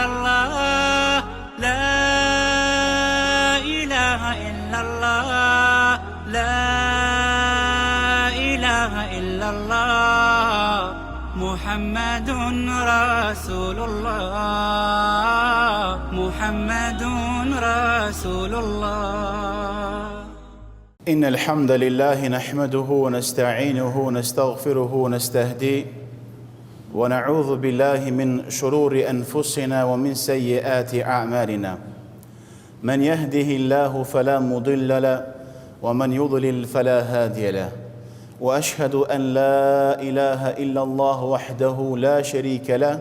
الله لا إله إلا الله لا إله إلا الله محمد رسول الله محمد رسول الله. إن الحمد لله نحمده ونستعينه ونستغفره ونستهديه ونعوذ بالله من شرور أنفسنا ومن سيئات أعمالنا من يهده الله فلا مضل له ومن يضلل فلا هادي له وأشهد أن لا إله إلا الله وحده لا شريك له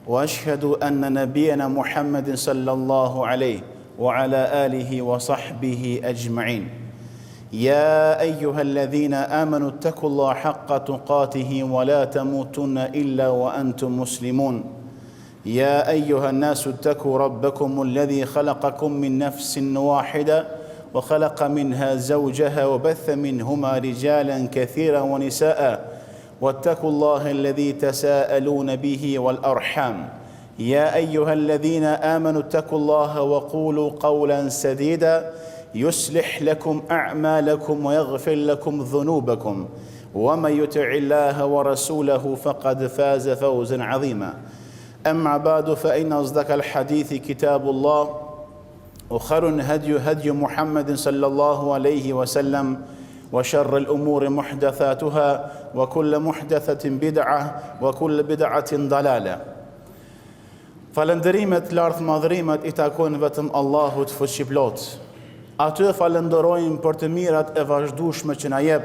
وأشهد أن نبينا محمد صلى الله عليه وعلى آله وصحبه أجمعين. يا أيها الذين آمنوا اتقوا الله حق تقاته ولا تموتن إلا وأنتم مسلمون. يا أيها الناس اتقوا ربكم الذي خلقكم من نفس واحدة وخلق منها زوجها وبث منهما رجالا كثيرا ونساء واتقوا الله الذي تساءلون به والأرحام. يا أيها الذين آمنوا اتقوا الله وقولوا قولا سديدا يصلح لكم أعمالكم ويغفر لكم ذنوبكم ومن يطع الله ورسوله فقد فاز فوزا عظيما. أما بعد فإن أصدق الحديث كتاب الله وخير الهدي هدي محمد صلى الله عليه وسلم وشر الأمور محدثاتها وكل محدثة بدعة وكل بدعة ضلالة. Falënderimet, lartë madhërimet I takojnë vetëm Allahut fuqiplot. Atë falenderojmë për të mirat e vazhdueshme që na jep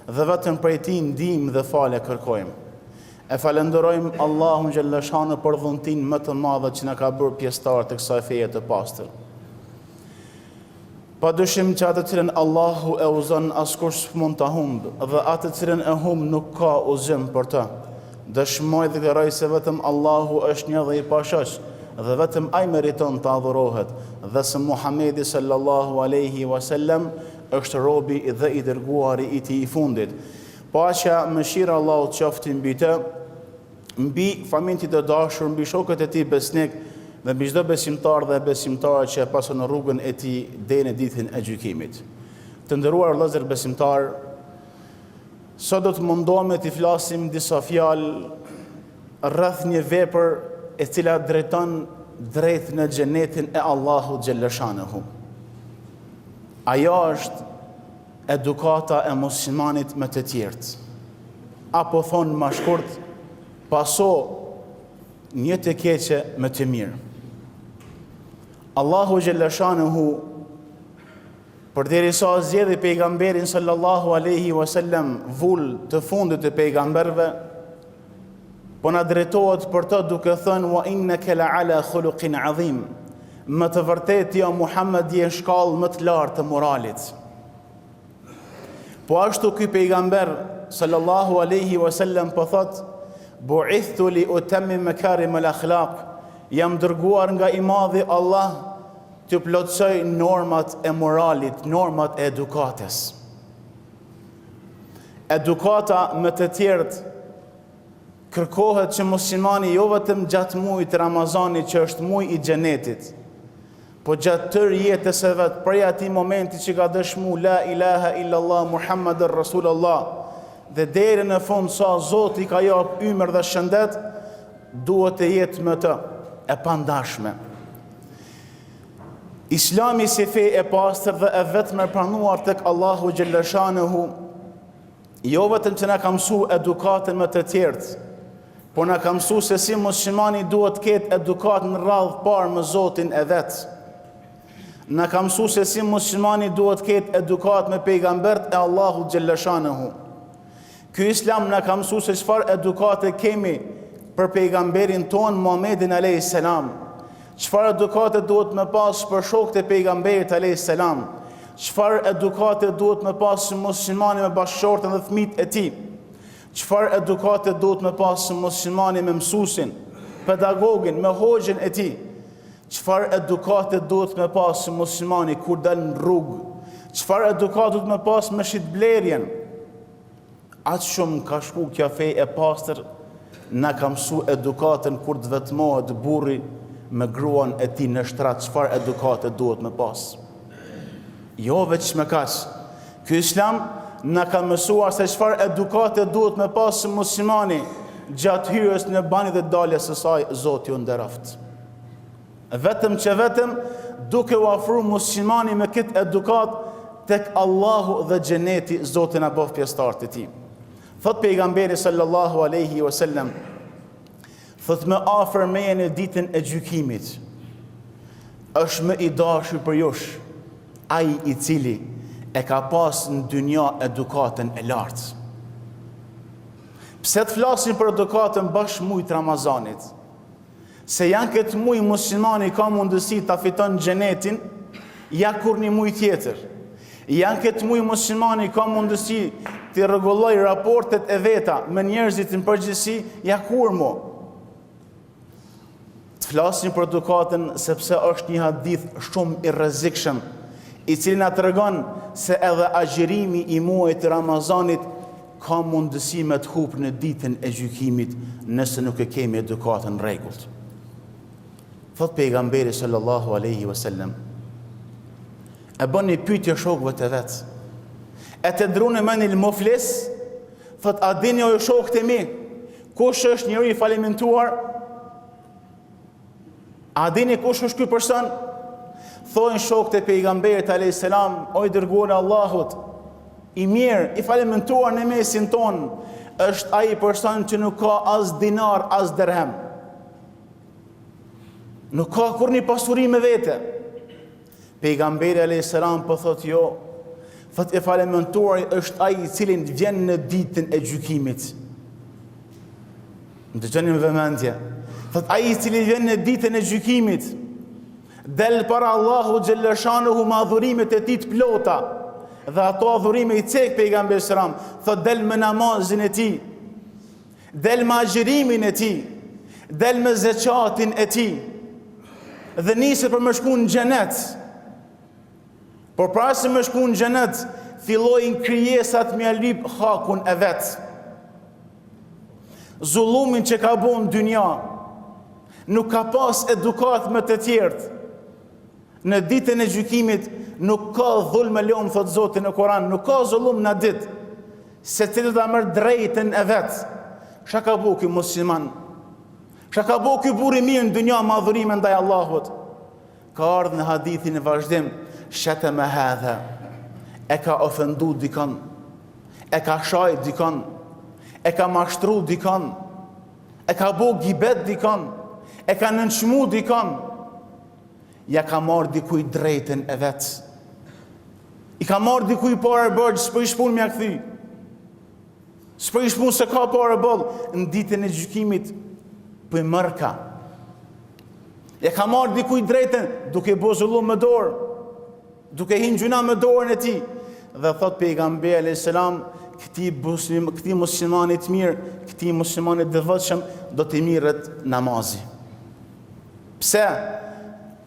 dhe vetëm prej Tij ndihmë dhe falje kërkojmë. E falenderojmë Allahun xhallashan për dhuntin më të madhe që na ka bërë pjesëtar të kësaj feje të pastër. Padyshim që atë të cilën Allahu e uzon askush s'mund ta humbë dhe atë të cilën e humb nuk ka uzim për të. Dëshmoj dhe kërkoj se vetëm Allahu është një dhe I pashoq dhe vetëm ai meriton të adhurohet dhe se Muhamedi sallallahu alaihi wasallam është robi dhe I dërguari I Tij I fundit. Paqja, mëshira e Allahut qoftë mbi të, mbi familjen e dashur, mbi shokët e tij besnik dhe mbi çdo besimtar dhe besimtare që e pason rrugën e tij deri në ditën e gjykimit. Të nderuar vëllezër besimtar, sot do të mundohemi të flasim disa fjalë rreth një vepër e cila drejton drejt në xhenetin e Allahut xhallashanehu. Ajo është edukata e muslimanit me të tjerët. Apo thonë më shkurt, paso një të keqe me të mirë. Allahu xhallashanehu përderisa zgjedhi pejgamberin sallallahu alaihi wasallam vull të fundit të pejgamberëve, po na drejtohet për të duke thënë wa innaka la'ala khuluqin azim. Më të vërtetë ja Muhammed je në shkallë më të lartë të moralit. Po ashtu ky pejgamber sallallahu alaihi wasallam po thot bu'ithtu li utammim makarim al-akhlaq. Jam dërguar nga I Madhi Allah të plotësoj normat e moralit, normat e edukatës. Edukata me të tjerët kërkohet që muslimani jo vetëm gjatë muajit Ramazanit që është muaj I xhenetit, po gjatë tërë jetës së vet, prej atij momenti që ka dëshmu la ilaha illallah Muhammadur Rasulullah dhe deri në fund sa Zoti ka jap ymër dhe shëndet, duhet të jetë me të e pandashme. Islami si fe e pastër dhe e vetme pranuar tek Allahu xhallashanehu, jo vetëm që na ka mësuar edukatën me të tjerët, por na ka mësuar se si muslimani duhet të ketë edukat në radhë parë me Zotin e vet. Na ka mësuar se si muslimani duhet të ketë edukat me pejgambert e Allahut xhallashanehu. Ky Islam na ka mësuar se çfarë edukate kemi për pejgamberin ton Muhammedin alayhis salam. Çfarë edukate duhet me pas për shokët e pejgamberit alayhis salam? Çfarë edukate duhet me pas muslimani me bashkëshortën dhe fëmijët e tij? Çfarë edukate duhet me pas muslimani me mësuesin, pedagogin, me hoxhin e tij? Çfarë edukate duhet me pas muslimani kur dal në rrugë? Çfarë edukate duhet me pas me shitblerjen? Atë shumë ka shku kjo fe e pastër, na ka mësu edukatën kur të vetmohet burri me gruan e tij në shtrat çfarë edukate duhet me pas. Jo vetëm me kaq. Ky Islam na ka mësuar se çfarë edukate duhet me pas muslimani gjatë hyrjes në banjë dhe daljes së saj, Zoti u nderoft. Vetëm duke u afruar muslimani me këtë edukat tek Allahu dhe xheneti, Zoti na bëf pjesëtar të tij. Thot pejgamberi sallallahu alaihi wasallam, thot më afër meje në ditën e gjykimit është më i dashur për jush ai i cili e ka pas në dynja edukatën e lartë. Pse të flasin për edukatën bashkë mujt Ramazanit? Se janë këtë muj muslimani ka mundësi ta fiton xhenetin, ja kur një muj tjetër. Janë këtë muj muslimani ka mundësi të rregulloj raportet e veta me njerëzit në përgjithësi, ja kur mo. Të flasin për edukatën sepse është një hadith shumë i rrezikshëm, i cili na tregon se edhe agjërimi i muajit të Ramazanit ka mundësi me të hupë në ditën e gjykimit nëse nuk e kemi edukatën në rregullt. Thot pejgamberi sallallahu alaihi wasallam, e bën një pyetje shokëve të vet. E të drune me një muflis, thot, a dini o shokët e mi, kush është njëri i falimentuar? A dini kush është ky person? Thojnë shokët e pejgamberit alayhis salam, o i dërguar i Allahut, i mirë, i falimentuar në mesin ton, është ai person që nuk ka as dinar, as dirhem. Nuk ka kur një pasuri me vete. Pejgamberi alayhis salam po thot jo, thot e falimentuari është ai i cili vjen në ditën e gjykimit. Ndëgjoni me vëmendje. Thot ai i cili vjen në ditën e gjykimit, del para Allahu xhalla shanuhu me adhurimet e tij të plota, dhe ato adhurime i cek pejgamberi sallam, thot del me namazin e tij, del me agjërimin e tij, del me zeqatin e tij, dhe nisë për me shku në xhenet. Por para se me shku në xhenet, fillojnë krijesat me lyp hakun e vet. Zullumin që ka bu në dynja, nuk ka pas edukat me të tjertë. Në ditën e gjykimit nuk ka dhulm e lom, thot Zoti në Kur'an, nuk ka zullum në ditë, se cili ta merr drejtën e vet. Çka ka bu ky musliman? Çka ka bu ky burr i mirë në dynja me adhurime ndaj Allahut? Ka ardhur në hadithin e vazhdim, shatama hadha, e ka ofendu dikon, e ka shaj dikon, e ka mashtru dikon, e ka bu gibet dikon, e ka nënçmu dikon, ja ka marrë dikuj drejtën e vet. I ka marrë dikuj parë bërgjë, s'po i shpun mja këthy. S'po i shpun se ka parë bëllë, në ditën e gjykimit për mërka. Ja ka marrë dikuj drejtën, duke bo zullum me dorë, duke hinë gjuna me dorën e ti. Dhe thot pejgamberi alayhis salam, këti muslimanit mirë, këti muslimanit devotshëm, do t'i mirët namazi. Pse?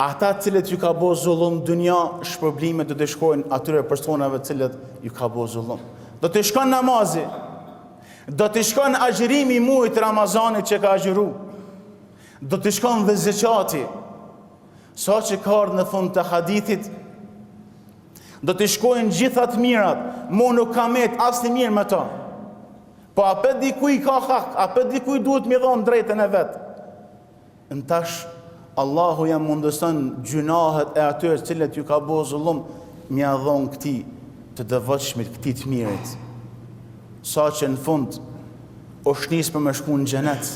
Ata cilët ju ka bo zullum dynja, shpërblimet do të shkojnë atyre personave cilët ju ka bo zullum. Do të shkon namazi, do të shkon agjërimi i muajit Ramazanit që ka agjëru, do të shkon dhe zeqati, sa që ka ardhur në fund të hadithit, do të shkojnë gjithat mirat, mo nuk ka met asnjë mirë me to. Po apet dikuj ka hak, apet dikuj duhet mi dhonë drejtën e vetë. Në tash, Allahu ja mundëson gjunahet e atyre cilët ju ka bo zullum, mja dhonë këti të devotshmit, këti të mirit. Sa që në fund, o shnis për me shku në xhenet,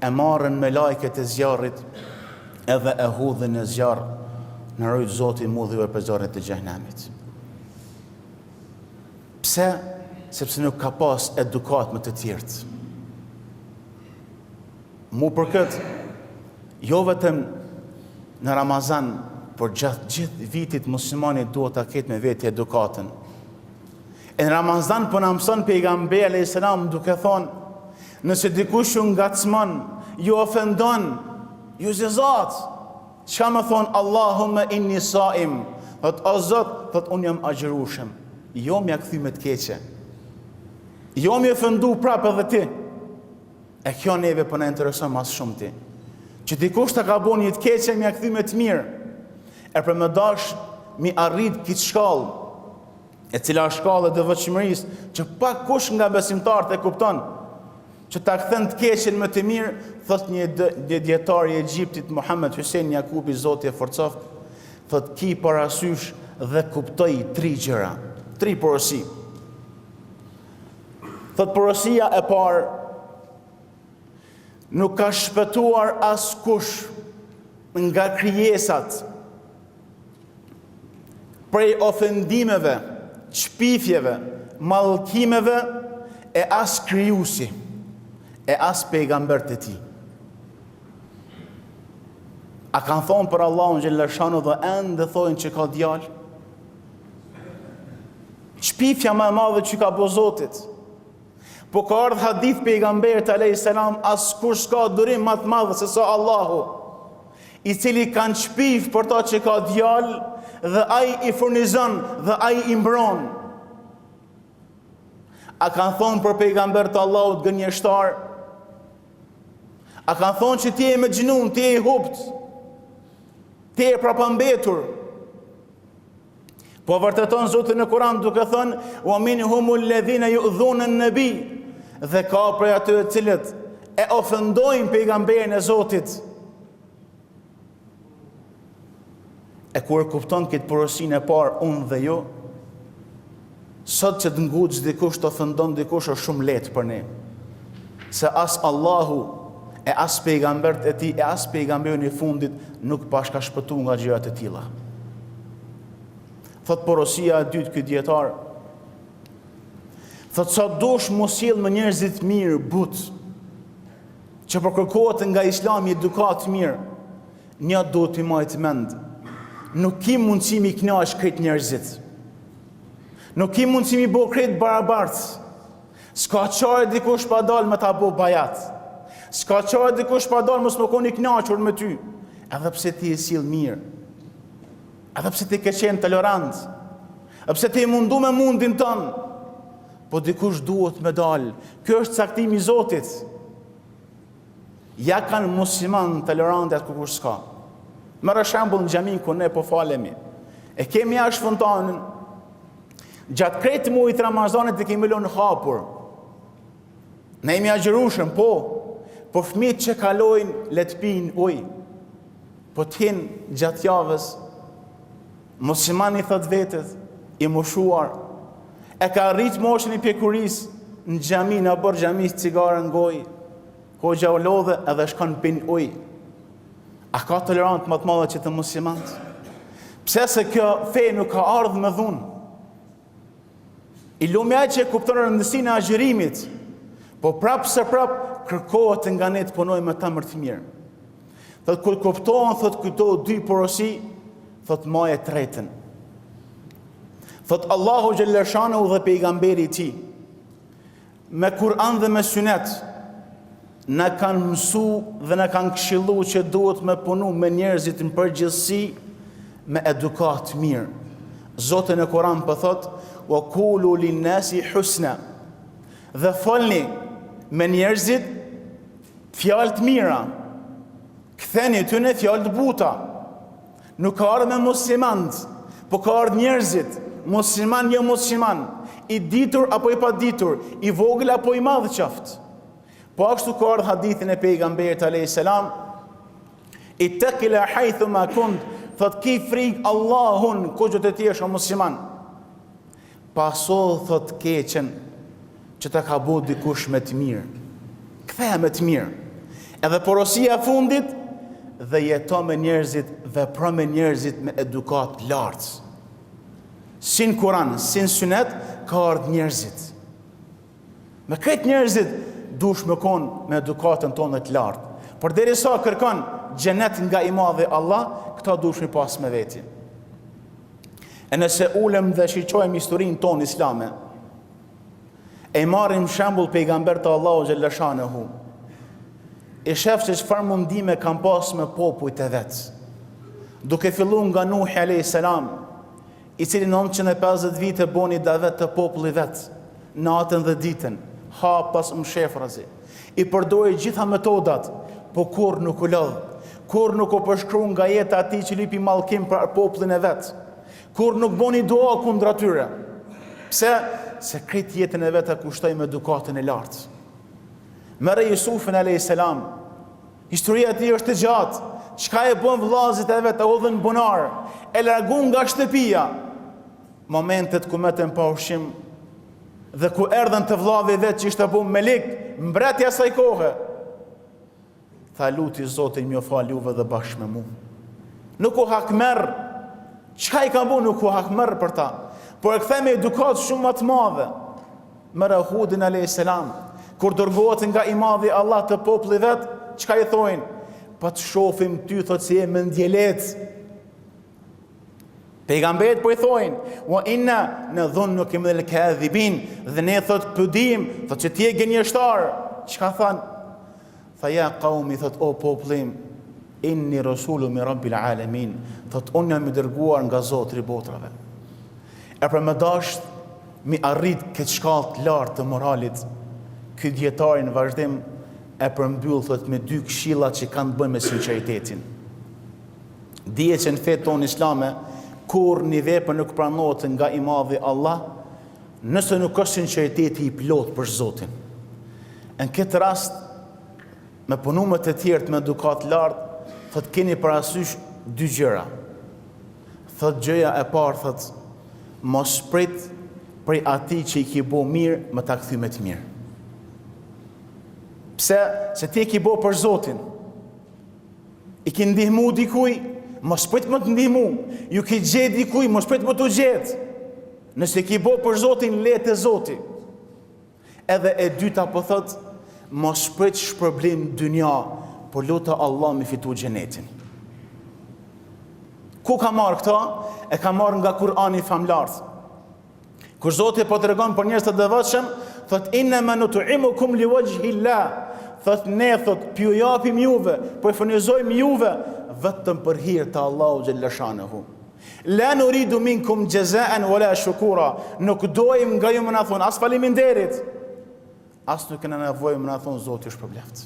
e marrën me lajket e zjarrit, edhe e hudhën e zjarë, në rujtë Zoti mudhive për zjarrit e xhenemit. Pse? Sepse nuk ka pas edukat me të tjertë. Mu për këtë, jo vetëm në Ramazan, por gjithë vitit muslimani duhet ta ketë me veti edukatën. E në Ramazan po na mëson pejgamberi alayhis salam duke thonë, nëse dikush ju ngacmon, ju ofendon, ju zezat, çka më thonë Allahumma inni saim, thot o Zot, thot unë jam agjërueshëm, jo m'ja kthy me të keqe, jo më ofendu prapë edhe ti. E kjo neve po na intereson mas shumë ti. Që dikush të ka bo një të keqe mi a këthy me të mirë, e për më dash mi arrit këtë shkallë, e cila shkallë e devotshmërisë, që pak kush nga besimtarët e kupton, që ta kthen të keqen me të mirë, thot një dietar i Egjiptit, Muhammed Hussein Jakubi, Zoti e forcoft, thot ki parasysh dhe kuptoj 3 gjëra, 3 porosi. Thot porosia e parë, nuk ka shpëtuar askush nga krijesat prej ofendimeve, çpifjeve, mallkimeve e as krijuesi, e as pejgambert e tij. A kanë thonë për Allahun xhaleshanu dhe ende thonë që ka djalë? Çpifja më e madhe që ka bo Zotit. Po ka ardhur hadith pejgamberit alayhis salam, askush s'ka durim më të madh se sa Allahu, i cili kanë çpif për ta që ka djalë dhe ai i furnizon dhe ai i mbron. A kanë thonë për pejgambert të Allahut gënjeshtar? A kanë thonë që ti e me gjnun, ti e i hupt, ti e prapambetur? Po vërteton Zoti në Kur'an duke thënë: "Wa minhumul ladhina yu'dhuna an-nabi", dhe ka prej atyre të cilët e ofendojnë pejgamberin e Zotit. E kur kupton këtë porosinë e parë, unë dhe jo, sot që të nguxh dikush të ofendon dikush është shumë lehtë për ne. Se as Allahu e as pejgambert e tij e as pejgamberin i fundit nuk pashka shpëtu nga gjërat e tilla. Thot porosia e dytë ky dietar, thot sa dush mos sjell me njerëzit mirë but, që po kërkohet nga Islami edukat mirë, një duhet i majt mend. Nuk ki mundësi mi knaq këtë njerëzit. Nuk ki mundësi mi bo këtë barabartë. S'ka qare dikush pa dal me ta bo bajat. S'ka qare dikush pa dal mos më koni knaqur me ty. Edhe pse ti e sill mirë. Edhe pse ti ke qenë tolerant. Edhe pse ti e mundu me mundin tënë. Po dikush duhet me dal. Kjo është caktimi i Zotit. Ja kanë musliman tolerant atë kush s'ka. Merë shembull në xhamin ku ne po falemi. E kemi jashtë fontanën. Gjatë kretë muajit Ramazanit e kemi lënë hapur. Ne jemi agjërushëm, po fëmijët që kalojnë le të pinë ujë. Po t'hin gjatë javës, muslimani thot vetet, i moshuar, e ka rrit moshën i pjekurisë në xhami, në bërë xhamis cigare në gojë, hoxha u lodhe edhe shkon pinë ujë. A ka tolerant më të madhe që të muslimant? Pse se kjo fe nuk ka ardhur me dhunë? I lumja që kupton rëndësinë e agjërimit, po prapë se prapë kërkohet nga ne të punojmë me ta më të mirë. Thot kur kuptohen, thot këto 2 porosi, thot maje tretën. Thot Allahu xhaleshanu dhe pejgamberi i tij, me Kur'an dhe me Sunet, na kanë mësu dhe na kanë këshillu që duhet me punu me njerëzit në përgjithësi me edukat mirë. Zoti në Kur'an po thot: "Wa qulu lin-nasi husna", dhe folni me njerëzit fjalë të mira. Ktheni tyne fjalë të buta. Nuk ka ardhur me muslimanët, po ka ardhur njerëzit, musliman jo musliman, i ditur apo i paditur, i vogël apo i madh qoftë. Po ashtu ka ardhur hadithin e pejgamberit alayhis salam: "Ittaqila haythu ma kunt", thot ki frikë Allahun ku që të ti është musliman. Paso thot keqen që ta ka bu dikush me të mirë. Ktheha me të mirë. Edhe porosia fundit, dhe jeto me njerëzit, vepro me njerëzit me edukat lartë. Sin Kur'an, sin Sunet, ka ardhur njerëzit. Me këtë njerëzit dush me konë me edukatën tonë të lartë. Por derisa kërkon xhenet nga i madhi Allah, këta dush me pas me veti. E nëse ulem dhe shiqojmë historinë tonë islame, e marrim shembull pejgambert të Allahu xhaleshanehu, i shef se çfarë mundime kanë pas me popujt e vetë. Duke filluar nga Nuhi alayhis salam, i cili 950 vite boni davet të popullit vet, natën dhe ditën, hap pas mshefrazi. I përdori gjitha metodat, po kur nuk u lodh. kur nuk u përshkruan nga jeta e tij që lipi mallkim për popullin e vet, kur nuk boni dua kundër atyre. Pse? Se këtë jetën e vet e kushtoi me edukatën e lartë. Merë Jusufin a.s. Historia e tij është e gjatë. Çka e bën vllazit e vet, e udhën bunar, e largun nga shtëpia. Momentet ku metën pa ushqim dhe ku erdhën të vllavë vet që ishte bu Melik, mbretja e asaj kohe. Tha luti Zotin më fal juve dhe bashkë me mua. Nuk u hakmerr. Çka i ka bu nuk u hakmerr për ta. Por e kthej me edukat shumë më të madhe. Merë Hudin a.s. Kur dërgohet nga i madhi Allah të popullit vet, çka i thojnë? Pa të shofim ty, thot si e më ndjelet. Pejgamberit po i thojnë, wa inna nadhunnuka min al-kadhibin, dhe ne thot pëdim, thot që ti je gënjeshtar. Çka than? Tha ja qaumi, thot o popullim, inni rasulu min rabbil alamin, thot unë jam i dërguar nga Zoti i botrave. E për më dasht mi arrit këtë shkallë të lartë të moralit, ky dietari në vazhdim e përmbyll thot me dy këshilla që kanë të bëjnë me sinqeritetin. Dije që në fetë tonë islame, kur një vepër nuk pranohet nga i madhi Allah, nëse nuk është sinqeriteti i plot për Zotin. Në këtë rast, me punumet e tjerë me edukat lartë, thot keni parasysh dy gjëra. Thot gjëja e parë, thot mos prit prej atij që i ki bo mirë, më ta kthy me të mirë. Pse? Se ti e ki bo për Zotin. I ki ndihmu dikuj, mos prit më të ndihmu. Ju ki gjet dikuj, mos prit më të gjet. Nëse ki bo për Zotin, letë e Zoti. Edhe e dyta po thot, mos prit shpërblim dynja, por lutë Allah me fitu xhenetin. Ku ka marrë këta? E ka marrë nga Kur'ani famlartë. Kur Zoti po tregon për njerëz të devotshëm, thot inna ma nut'imukum liwajhi Allah. Thot ne thot piu japim juve, po i furnizojmë juve vetëm për hir të Allahu xhalla shanehu. La nuridu minkum jazaan wala shukura. Nuk dojmë nga ju më na thon as faleminderit, as nuk kena nevojë më na thon Zoti është përbleft.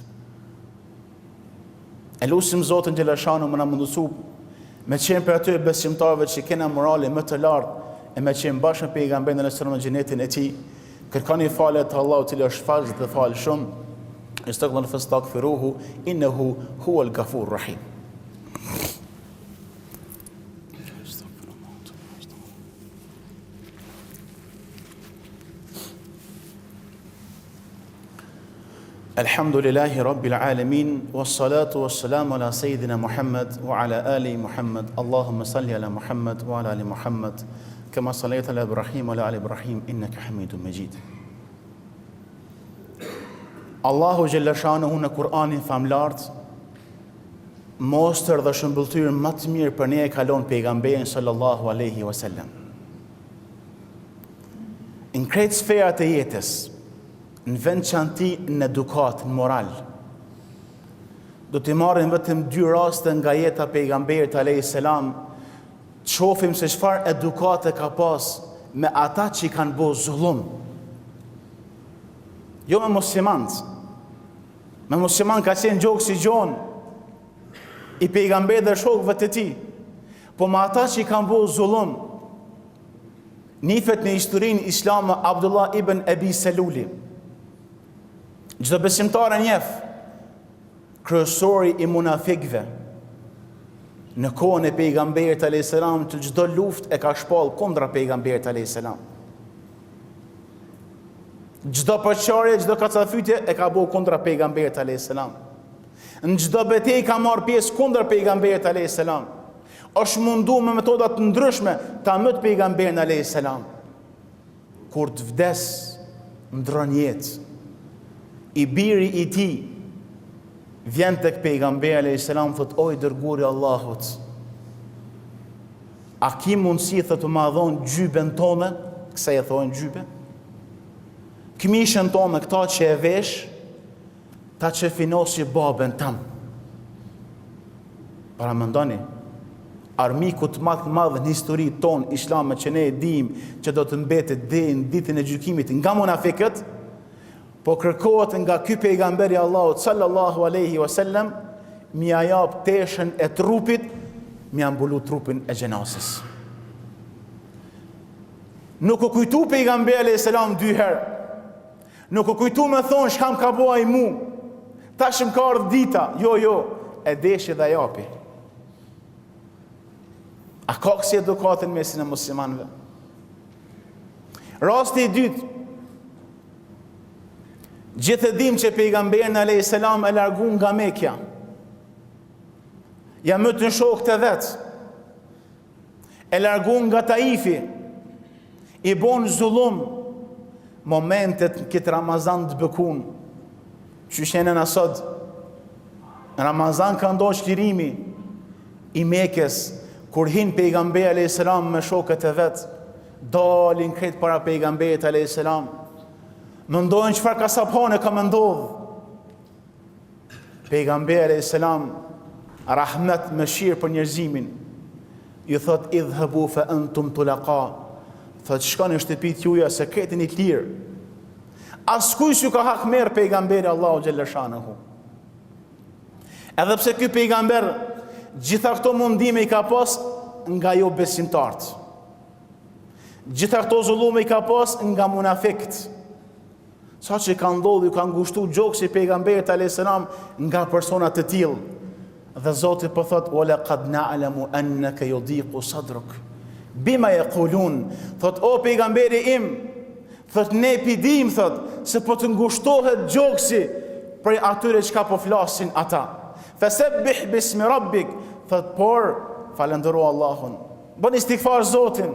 E lutim Zotin xhalla shanehu më na mundësu me qenë për aty besimtarëve që kena morale më të lartë, e me qenë bashkë me pejgamberin e sërëm në gjenetin e ti, kërkoni falë të Allahu cili është falës dhe falë shumë, istaghfiruhu fastaghfiruhu innehu huwal ghafurur rahim. Alhamdulillahi rabbil alamin, wassalatu wassalamu ala sayyidina Muhammad wa ala ali Muhammad. Allahumma salli ala Muhammad wa ala ali Muhammad. كما صليت على إبراهيم وعلى آل إبراهيم إنك حميد مجيد. Allahu xhalla shanuhu në Kur'anin famlart mostër dhe shëmbëltyr më të mirë për ne e kalon pejgamberin sallallahu alaihi wasallam. Në krejt sferat e jetës, në veçanti në edukat, në moral, do t'i marrim vetëm dy raste nga jeta pejgamberit alayhis salam, të shohim se çfarë edukate ka pas me ata që i kanë bo zullum. Jo me muslimanët. Me musliman ka qenë gjokë si gjon i pejgamberit dhe shokëve të tij. Po me ata që i kanë bo zullum, nifet në historinë islame Abdullah ibn Abi Saluli. Çdo besimtar e njeh kryesori i munafikëve. Në kohën e pejgamberit alayhis salam, të çdo luftë e ka shpall kundra pejgamberit alayhis salam. Çdo përçarje, çdo kacafytje e ka bëu kundra pejgamberit alayhis salam. Në çdo betejë ka marrë pjesë kundra pejgamberit alayhis salam. Është mundu me metoda të ndryshme ta mëtë pejgamberin alayhis salam. Kur të vdes, ndron jetë. I biri i tij vjen tek pejgamberi alayhis salam, thot oj dërguari i Allahut, a ki mundësi thot të ma dhon gjyben tonë, kësa e thonë gjybe, këmishën tonë këta që e vesh, ta që finosi babën tam. Para mendoni, armiku të madh në histori tonë islame që ne e dim që do të mbetet deri në ditën e gjykimit nga munafiqët, po kërkohet nga ky pejgamberi Allahut sallallahu alaihi wasallam mi ja jap teshën e trupit, mi ja mbulu trupin e gjenazës. Nuk u kujtu pejgamberi alayhis salam 2 herë. Nuk u kujtu me thonë shkam ka bo ai mu. Tash më ka ardhur dita. Jo, e deshi dhe japi. A ka kësi edukatën mesin e muslimanëve? Rasti i dytë. Gjithë e dim që pejgamberi alayhis salam e largu nga Mekja. Ja mëtën shokët e vetë. E largu nga Taifi. I bon zullum. Momentet këtë Ramazan të bëkun. Që shenë në sot. Ramazan ka ndosh lirimi i Mekës, kur hin pejgamberi alayhis salam me shokët e vetë, dalin këtë para pejgamberit alayhis salam. Mendojnë çfarë kasapane ka më ndodhur. Pejgamberi alayhis salam, rahmet mëshirë për njerëzimin, ju thot idhhabu fa antum tulaqa. Thot shkoni në shtëpitë juaja se ketini të lirë. Askush ju ka hak merr pejgamberi Allahu xhalla shanehu. Edhe pse ky pejgamber gjitha këto mundime i ka pas nga jo besimtarët. Gjitha këto zullume i ka pas nga munafiqët. Sa që ka ndodhur, ka ngushtu gjoksi pejgamberit alayhis salam nga persona të tillë. Dhe Zoti po thot wala qad na'lamu annaka yudiqu sadruk bima yaqulun. Thot o pejgamberi im, thot ne pidim, thot se po të ngushtohet gjoksi për atyre çka po flasin ata. Fasabbih bismi rabbik, thot por falendëro Allahun. Bën istighfar Zotin.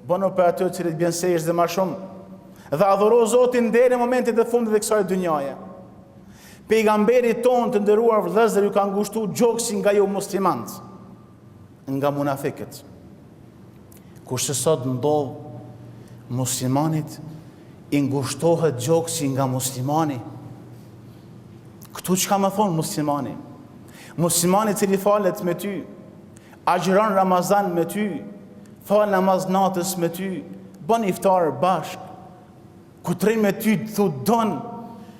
Bëno për ato që të bjen sejdë më shumë. Dhe adhuro Zotin deri në momentin e fundit të kësaj dynjaje. Pejgamberi tonë të nderuar vëllezër ju ka ngushtu gjoksi nga jo muslimanët, nga munafiqët. Kurse sot ndodh muslimanit i ngushtohet gjoksi nga muslimani. Këtu çka më thon muslimani? Muslimani i cili falet me ty, agjiron Ramazan me ty, fal namaz natës me ty, bën iftar bashk, ku trin me ty thu don,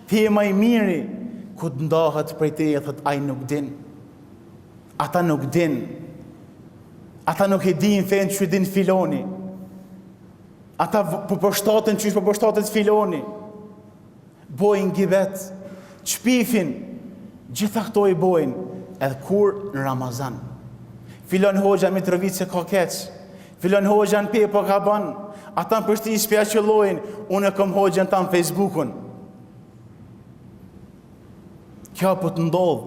ti je më i miri, ku të ndahet prej teje, thot ai nuk din. Ata nuk din. Ata nuk e din fen që din filoni. Ata po përshtaten që po përshtatet filoni. Bojnë gibet, çpifin, gjitha këto i bojnë, edhe kur në Ramazan. Filon hoxha Mitrovice ka keq. Filon hoxha në pe po ka bën. Ata në përshtin spjaqëllojnë, unë e kom hoxhën ta në Facebookun. Kjo po të ndodhë.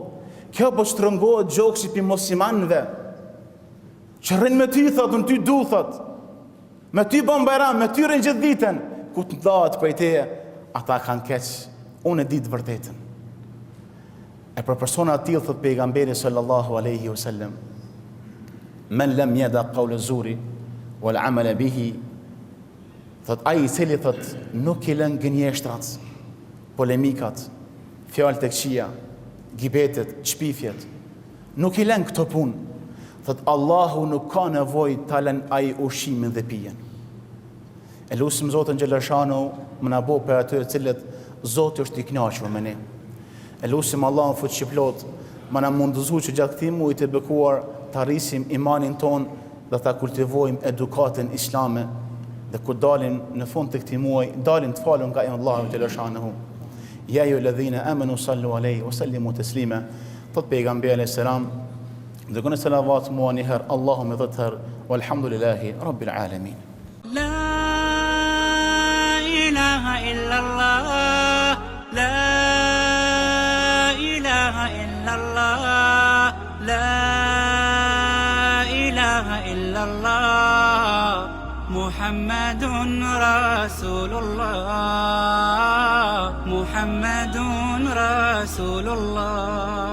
Kjo po shtrëngohet gjoksi për muslimanëve. Që rrinë me ty, thot, në ty du, thot. Me ty bën bajram, me ty rrinë gjithë ditën. Ku të ndahet për teje, ata kanë keq. Unë e ditë vërtetën. E për persona tillë, thot pejgamberi sallallahu alaihi wasallam, men lam yada qawla zuri wal amala bihi, thot ai i cili thot nuk i lën gënjeshtrat, polemikat, fjalët e këqija, gibetet, çpifjet, nuk i lën këto punë. Thot Allahu nuk ka nevojë ta lën ai ushimin dhe pijen. E lutim Zotin xhalashanu më na bëj për ato të cilët Zoti është i kënaqur me ne. E lutim Allahun fuqiplot më na mundëzu që gjatë këtij muaji të bekuar të arrisim imanin ton dhe ta kultivojmë edukatën islame, dhe kur dalim në fund të këtij muaji, dalim të falur nga Allahu xhalashanu. Ja ju ladhina amanu sallu alaihi wa sallimu taslima. Thot pejgamberi alayhis salam, dhe kënë salavat mua njëherë, Allahum e dhëtë herë, walhamdulillahi rabbil alamin. La ilaha illallah, la ilaha illallah, la ilaha illallah, Muhammadun Rasulullah, Muhammadun Rasulullah.